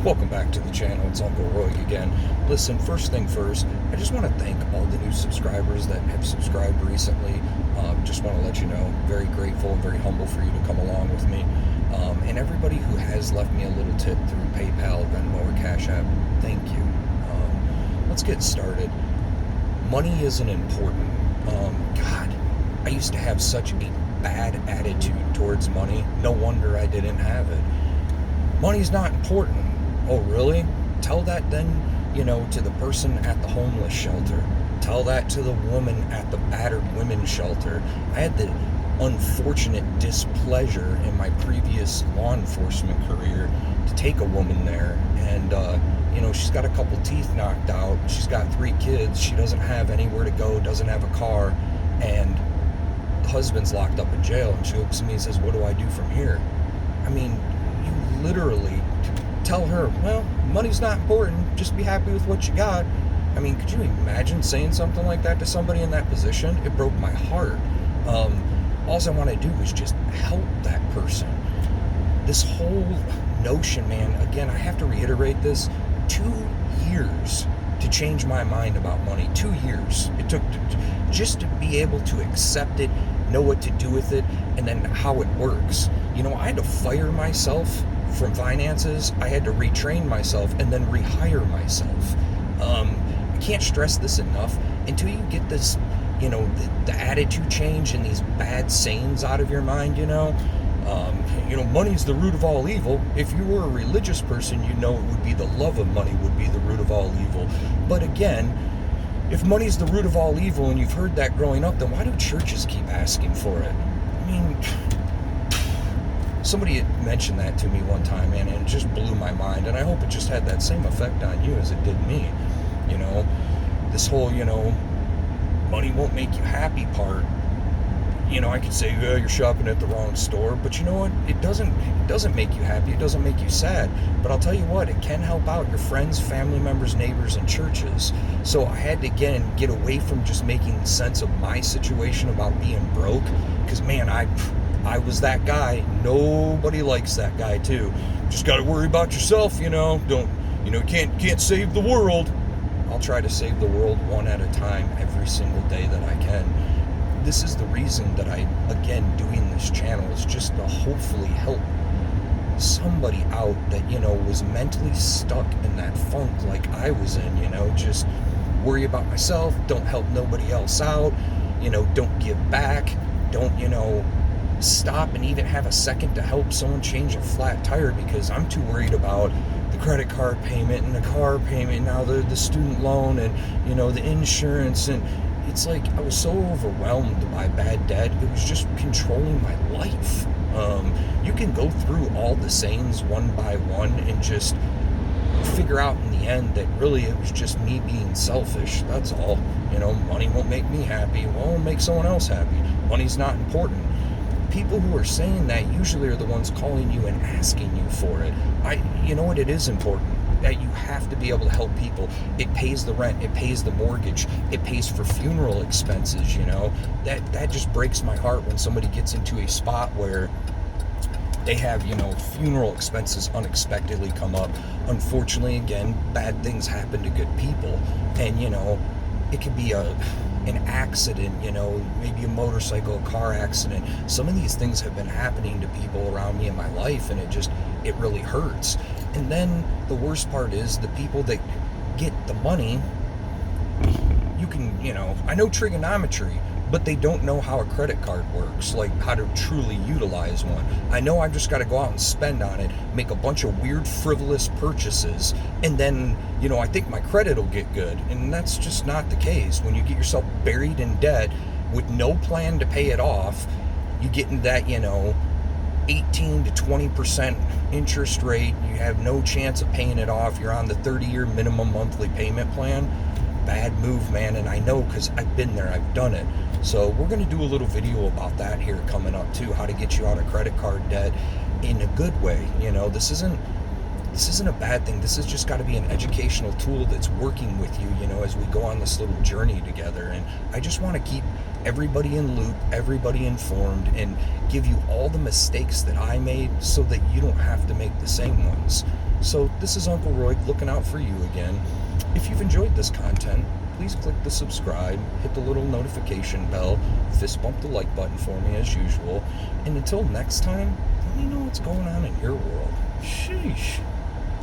Welcome back to the channel. It's Uncle Roy again. Listen, first thing first, I just want to thank all the new subscribers that have subscribed recently. Just want to let you know, very grateful and very humble for you to come along with me. And everybody who has left me a little tip through PayPal, Venmo, or Cash App, thank you. Let's get started. Money isn't important. God, I used to have such a bad attitude towards money. No wonder I didn't have it. Money's not important. Oh, really? Tell that then, to the person at the homeless shelter. Tell that to the woman at the battered women's shelter. I had the unfortunate displeasure in my previous law enforcement career to take a woman there, and she's got a couple teeth knocked out, she's got 3 kids, she doesn't have anywhere to go, doesn't have a car, and the husband's locked up in jail, and she looks at me and says, what do I do from here? I mean, you literally tell her, well, money's not important, just be happy with what you got. I mean, could you imagine saying something like that to somebody in that position? It broke my heart. All I want to do is just help that person. This whole notion, man, again, I have to reiterate this, 2 years to change my mind about money. 2 years. It took just to be able to accept it, know what to do with it, and then how it works. I had to fire myself from finances. I had to retrain myself and then rehire myself. I can't stress this enough. Until you get this, the attitude change and these bad sayings out of your mind, money's the root of all evil. If you were a religious person, it would be the love of money would be the root of all evil. But again, if money's the root of all evil and you've heard that growing up, then why do churches keep asking for it? I mean, somebody had mentioned that to me one time, man, and it just blew my mind, and I hope it just had that same effect on you as it did me. This whole, money won't make you happy part. I could say, oh, you're shopping at the wrong store, but you know what? It doesn't make you happy. It doesn't make you sad. But I'll tell you what, it can help out your friends, family members, neighbors, and churches. So I had to, again, get away from just making sense of my situation about being broke, because, man, I was that guy. Nobody likes that guy, too. Just got to worry about yourself, can't save the world. I'll try to save the world one at a time every single day that I can. This is the reason that I, again, doing this channel is just to hopefully help somebody out that, was mentally stuck in that funk like I was in, just worry about myself, don't help nobody else out, don't give back, don't, stop and even have a second to help someone change a flat tire because I'm too worried about the credit card payment and the car payment, now the student loan and, the insurance, and it's like I was so overwhelmed by bad debt, it was just controlling my life. You can go through all the sayings one by one and just figure out in the end that really it was just me being selfish, that's all. Money won't make me happy, well, it'll make someone else happy. Money's not important. People who are saying that usually are the ones calling you and asking you for it. It is important that you have to be able to help people. It pays the rent, it pays the mortgage, it pays for funeral expenses, that just breaks my heart when somebody gets into a spot where they have, funeral expenses unexpectedly come up. Unfortunately, again, bad things happen to good people, and it could be an accident, maybe a motorcycle, a car accident. Some of these things have been happening to people around me in my life, and it really hurts. And then the worst part is the people that get the money, you can, I know trigonometry, but they don't know how a credit card works, like how to truly utilize one. I know I've just got to go out and spend on it, make a bunch of weird, frivolous purchases, and then, I think my credit will get good. And that's just not the case. When you get yourself buried in debt with no plan to pay it off, you get into that, 18 to 20% interest rate, you have no chance of paying it off, you're on the 30-year minimum monthly payment plan. Bad move, man, and I know because I've been there, I've done it. So we're going to do a little video about that here coming up too, how to get you out of credit card debt in a good way. This isn't a bad thing. This has just got to be an educational tool that's working with you, as we go on this little journey together. And I just want to keep everybody in loop, everybody informed, and give you all the mistakes that I made so that you don't have to make the same ones. So this is Uncle Roy looking out for you again. If you've enjoyed this content, please click the subscribe, hit the little notification bell, fist bump the like button for me as usual, and until next time, let me know what's going on in your world. Sheesh.